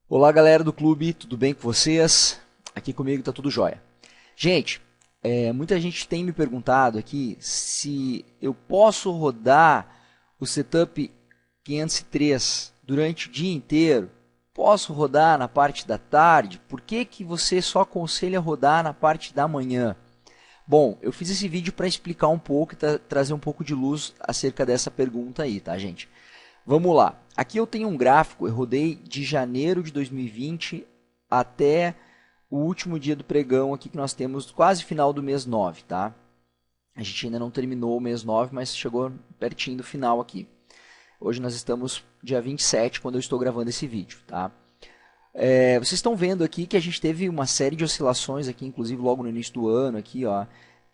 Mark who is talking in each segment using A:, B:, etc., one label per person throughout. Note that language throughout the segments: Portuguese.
A: Olá, galera do clube, tudo bem com vocês? Aqui comigo tá tudo jóia. Gente, muita gente tem me perguntado aqui se eu posso rodar o setup 503 durante o dia inteiro. Posso rodar na parte da tarde? Por que que você só aconselha rodar na parte da manhã? Bom, eu fiz esse vídeo para explicar um pouco e trazer um pouco de luz acerca dessa pergunta aí, tá, gente? Vamos lá. Aqui eu tenho um gráfico, eu rodei de janeiro de 2020 até o último dia do pregão aqui que nós temos quase final do mês 9, tá? A gente ainda não terminou o mês 9, mas chegou pertinho do final aqui. Hoje nós estamos dia 27 quando eu estou gravando esse vídeo, tá? Vocês estão vendo aqui que a gente teve uma série de oscilações aqui, inclusive logo no início do ano aqui, ó,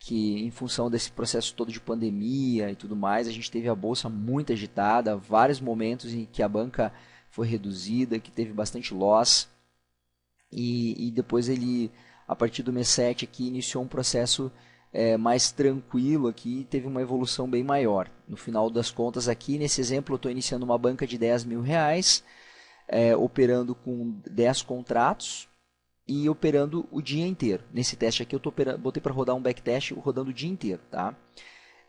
A: que em função desse processo todo de pandemia e tudo mais, a gente teve a bolsa muito agitada, vários momentos em que a banca foi reduzida, que teve bastante loss, e depois ele, a partir do mês 7 aqui, iniciou um processo mais tranquilo aqui, e teve uma evolução bem maior. No final das contas aqui, nesse exemplo, eu estou iniciando uma banca de R$ 10.000, operando com 10 contratos e operando o dia inteiro. Nesse teste aqui eu botei para rodar um backtest rodando o dia inteiro, tá?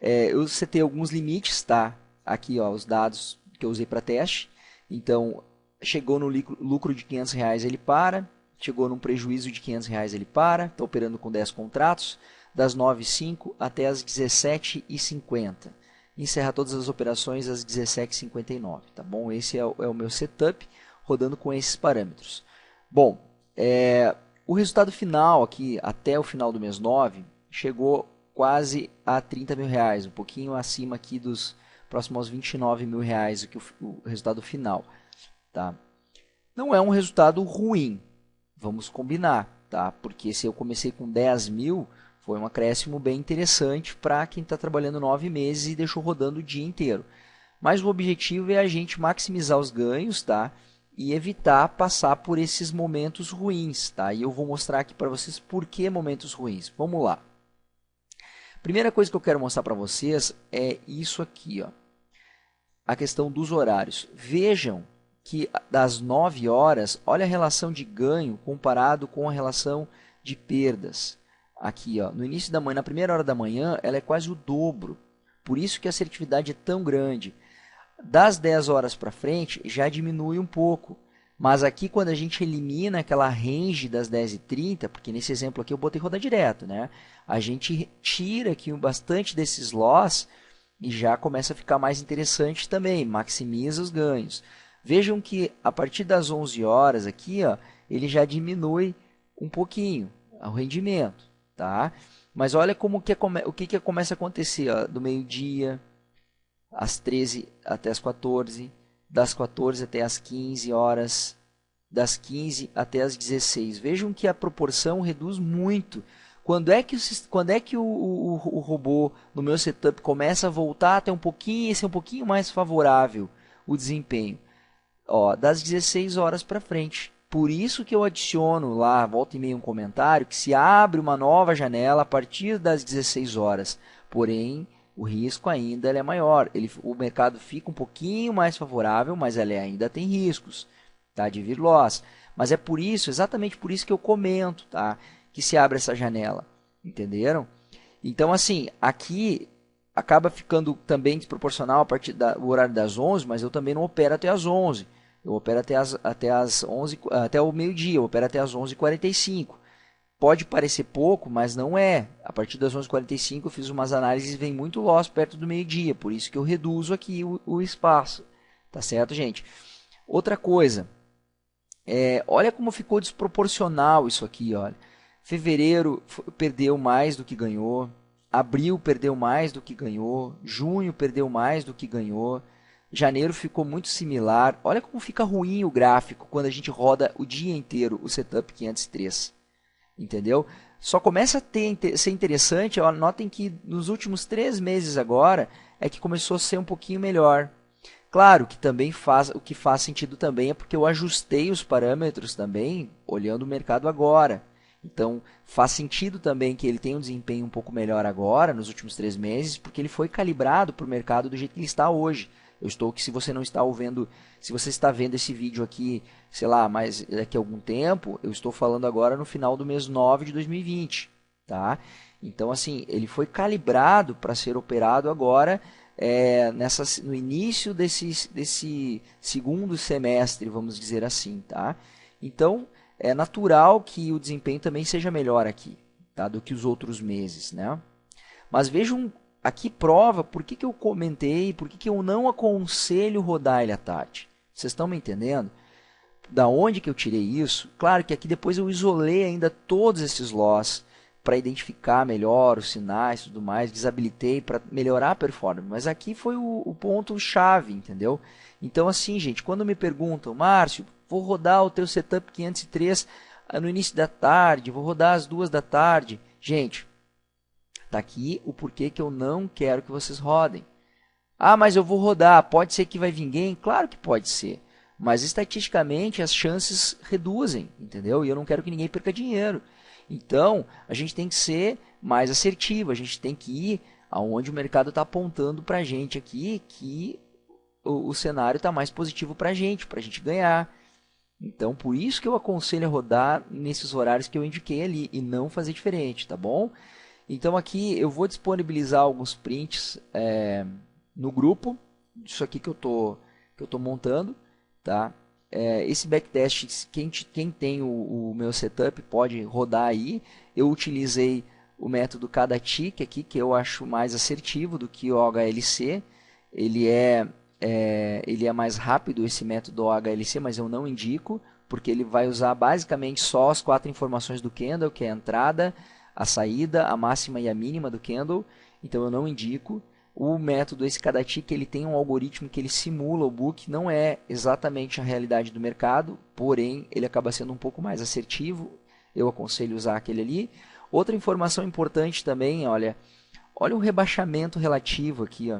A: Eu setei alguns limites, tá? Aqui, ó, os dados que eu usei para teste. Então, chegou no lucro de R$ 500, ele para. Chegou num prejuízo de R$ 500, ele para. Está operando com 10 contratos, das 9h05 até as 17h50. Encerra todas as operações às 17h59, tá bom? Esse é o meu setup, rodando com esses parâmetros. Bom, o resultado final aqui, até o final do mês 9, chegou quase a R$ 30.000, um pouquinho acima aqui dos próximos aos R$ 29.000, aqui o resultado final. Tá? Não é um resultado ruim, vamos combinar, tá? Porque se eu comecei com 10 mil, foi um acréscimo bem interessante para quem está trabalhando 9 meses e deixou rodando o dia inteiro. Mas o objetivo é a gente maximizar os ganhos, tá? E evitar passar por esses momentos ruins, tá? E eu vou mostrar aqui para vocês por que momentos ruins. Vamos lá. Primeira coisa que eu quero mostrar para vocês é isso aqui, ó. A questão dos horários. Vejam que das 9 horas, olha a relação de ganho comparado com a relação de perdas. Aqui, ó, no início da manhã, na primeira hora da manhã, ela é quase o dobro. Por isso que a assertividade é tão grande. Das 10 horas para frente, já diminui um pouco. Mas aqui, quando a gente elimina aquela range das 10h30, porque nesse exemplo aqui eu botei rodar direto, né? A gente tira aqui bastante desses loss e já começa a ficar mais interessante também, maximiza os ganhos. Vejam que a partir das 11 horas aqui, ó, ele já diminui um pouquinho o rendimento, tá? Mas olha como o que começa a acontecer, ó, do meio-dia às 13 até as 14, das 14 até as 15 horas, das 15 até as 16. Vejam que a proporção reduz muito. Quando é que o robô no meu setup começa a voltar até um pouquinho e ser um pouquinho mais favorável o desempenho? Ó, das 16 horas para frente. Por isso que eu adiciono lá, volta e meia, um comentário que se abre uma nova janela a partir das 16 horas. Porém, o risco ainda é maior. O mercado fica um pouquinho mais favorável, mas ele ainda tem riscos, tá, de vir loss. Mas é por isso, exatamente por isso que eu comento, tá, que se abre essa janela. Entenderam? Então, assim, aqui acaba ficando também desproporcional a partir do horário das 11, mas eu também não opero até as 11. Eu opero até as 11, até o meio-dia, eu opero até as 11h45. Pode parecer pouco, mas não é. A partir das 11h45 eu fiz umas análises e vem muito loss perto do meio-dia, por isso que eu reduzo aqui o espaço. Tá certo, gente? Outra coisa, olha como ficou desproporcional isso aqui, olha. Fevereiro perdeu mais do que ganhou, abril perdeu mais do que ganhou, junho perdeu mais do que ganhou, janeiro ficou muito similar. Olha como fica ruim o gráfico quando a gente roda o dia inteiro o setup 503. Entendeu? Só começa a ser interessante, ó, notem que nos últimos 3 meses agora é que começou a ser um pouquinho melhor. Claro que também o que faz sentido também é porque eu ajustei os parâmetros também olhando o mercado agora. Então faz sentido também que ele tenha um desempenho um pouco melhor agora, nos últimos 3 meses, porque ele foi calibrado para o mercado do jeito que ele está hoje. Eu estou que se você não está ouvindo, se você está vendo esse vídeo aqui, sei lá, mas daqui a algum tempo, eu estou falando agora no final do mês 9 de 2020, tá? Então, assim, ele foi calibrado para ser operado agora no início desse segundo semestre, vamos dizer assim, tá? Então, é natural que o desempenho também seja melhor aqui, tá? Do que os outros meses, né? Mas vejam, aqui prova por que eu comentei, por que eu não aconselho rodar ele à tarde. Vocês estão me entendendo? Da onde que eu tirei isso? Claro que aqui depois eu isolei ainda todos esses loss para identificar melhor os sinais e tudo mais, desabilitei para melhorar a performance. Mas aqui foi o ponto-chave, entendeu? Então assim, gente, quando me perguntam, Márcio, vou rodar o teu setup 503 no início da tarde, vou rodar às 2 da tarde. Gente, tá aqui o porquê que eu não quero que vocês rodem. Ah, mas eu vou rodar, pode ser que vai vir alguém? Claro que pode ser. Mas estatisticamente as chances reduzem, entendeu? E eu não quero que ninguém perca dinheiro. Então, a gente tem que ser mais assertivo, a gente tem que ir aonde o mercado está apontando para a gente aqui, que o cenário está mais positivo para a gente ganhar. Então, por isso que eu aconselho a rodar nesses horários que eu indiquei ali e não fazer diferente, tá bom? Então, aqui eu vou disponibilizar alguns prints no grupo, disso aqui que eu tô montando, tá? Esse backtest, quem tem o meu setup pode rodar aí. Eu utilizei o método cada tick aqui, que eu acho mais assertivo do que o OHLC. Ele é mais rápido, esse método OHLC, mas eu não indico, porque ele vai usar basicamente só as 4 informações do candle, que é a entrada, a saída, a máxima e a mínima do candle. Então eu não indico. O método, esse cada tick, ele tem um algoritmo que ele simula o book, não é exatamente a realidade do mercado, porém ele acaba sendo um pouco mais assertivo, eu aconselho usar aquele ali. Outra informação importante também, olha o rebaixamento relativo aqui, ó.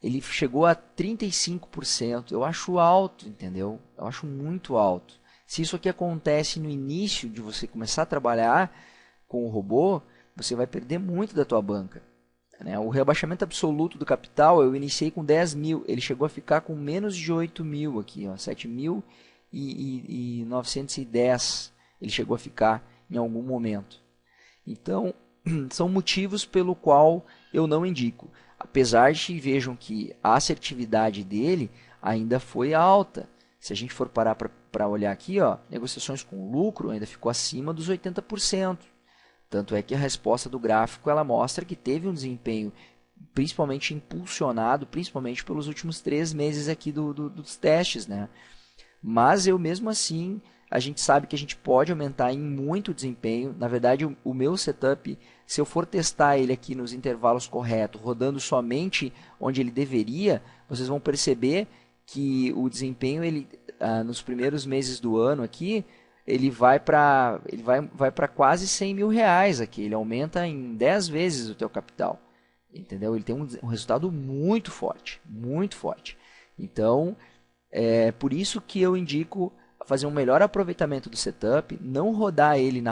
A: Ele chegou a 35%, eu acho alto, entendeu? Eu acho muito alto. Se isso aqui acontece no início de você começar a trabalhar com o robô, você vai perder muito da tua banca. O rebaixamento absoluto do capital, eu iniciei com 10 mil, ele chegou a ficar com menos de 8 mil aqui, 7.910 ele chegou a ficar em algum momento. Então, são motivos pelo qual eu não indico. Apesar de vejam que a assertividade dele ainda foi alta. Se a gente for parar para olhar aqui, negociações com lucro ainda ficou acima dos 80%. Tanto é que a resposta do gráfico ela mostra que teve um desempenho principalmente impulsionado, principalmente pelos últimos 3 meses aqui dos testes, né? Mas eu mesmo assim, a gente sabe que a gente pode aumentar em muito o desempenho. Na verdade, o meu setup, se eu for testar ele aqui nos intervalos corretos, rodando somente onde ele deveria, vocês vão perceber que o desempenho nos primeiros meses do ano aqui, ele vai para quase 100 mil reais aqui. Ele aumenta em 10 vezes o teu capital. Entendeu? Ele tem um resultado muito forte. Muito forte. Então, é por isso que eu indico fazer um melhor aproveitamento do setup. Não rodar ele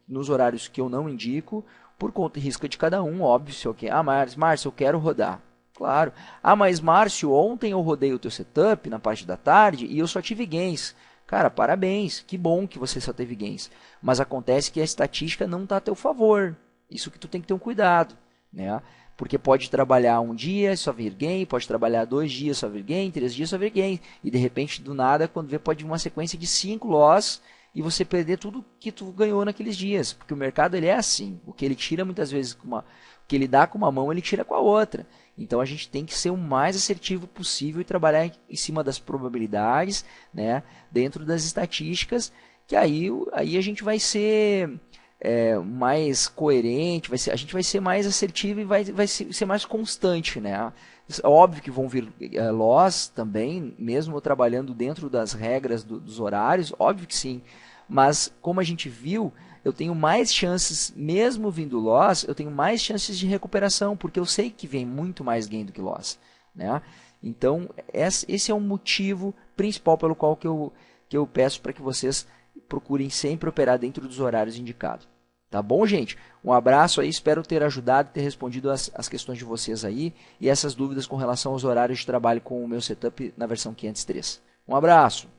A: nos horários que eu não indico. Por conta e risco de cada um, óbvio. Se eu quero, Márcio, eu quero rodar. Claro. Mas Márcio, ontem eu rodei o teu setup na parte da tarde e eu só tive gains. Cara, parabéns, que bom que você só teve gains. Mas acontece que a estatística não está a teu favor. Isso que tu tem que ter um cuidado, né? Porque pode trabalhar um dia só vir gain, pode trabalhar 2 dias só vir gain, 3 dias só vir gain. E de repente, do nada, quando vê, pode vir uma sequência de 5 loss e você perder tudo que tu ganhou naqueles dias. Porque o mercado ele é assim. O que ele tira muitas vezes o que ele dá com uma mão, ele tira com a outra. Então a gente tem que ser o mais assertivo possível e trabalhar em cima das probabilidades, né, dentro das estatísticas, que aí a gente vai ser mais coerente, a gente vai ser mais assertivo e vai ser mais constante, né? Óbvio que vão vir loss também, mesmo trabalhando dentro das regras dos horários, óbvio que sim. Mas como a gente viu, eu tenho mais chances, mesmo vindo loss, eu tenho mais chances de recuperação, porque eu sei que vem muito mais gain do que loss, né? Então, esse é o motivo principal pelo qual que eu peço para que vocês procurem sempre operar dentro dos horários indicados. Tá bom, gente? Um abraço aí, espero ter ajudado e ter respondido as questões de vocês aí e essas dúvidas com relação aos horários de trabalho com o meu setup na versão 503. Um abraço!